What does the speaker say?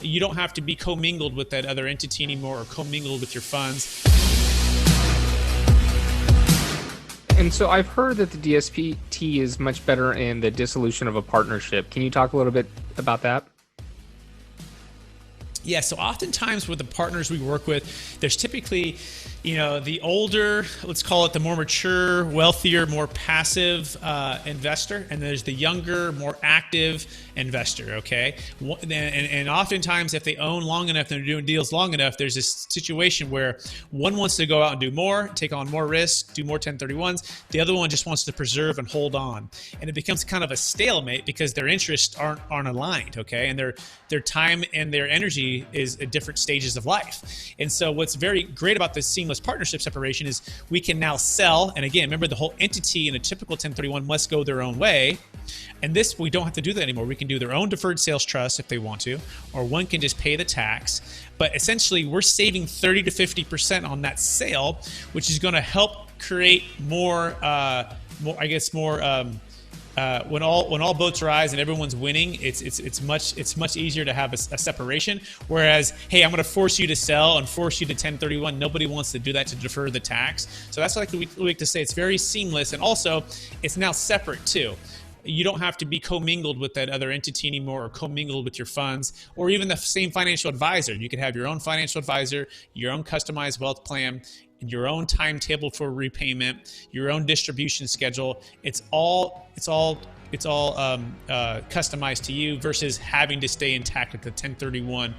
You don't have to be commingled with that other entity anymore or commingled with your funds. And so I've heard that the DSPT is much better in the dissolution of a partnership. Can you talk a little bit about that? Yeah, so oftentimes with the partners we work with, there's typically, the older, let's call it the more mature, wealthier, more passive investor, and there's the younger, more active investor, okay? And oftentimes if they own long enough and they're doing deals long enough, there's this situation where one wants to go out and do more, take on more risk, do more 1031s. The other one just wants to preserve and hold on. And it becomes kind of a stalemate because their interests aren't aligned, okay? And their time and their energy is at different stages of life. And so what's very great about this seamless partnership separation is we can now sell. And again, remember the whole entity in a typical 1031 must go their own way. And this, we don't have to do that anymore. We can do their own deferred sales trust if they want to, or one can just pay the tax. But essentially we're saving 30 to 50% on that sale, which is going to help create more when all boats rise and everyone's winning, it's much easier to have a separation. Whereas, hey, I'm going to force you to sell and force you to 1031. Nobody wants to do that to defer the tax. So that's like we like to say. It's very seamless, and also it's now separate too. You don't have to be commingled with that other entity anymore, or commingled with your funds, or even the same financial advisor. You could have your own financial advisor, your own customized wealth plan, your own timetable for repayment, your own distribution schedule. It's all customized to you versus having to stay intact with the 1031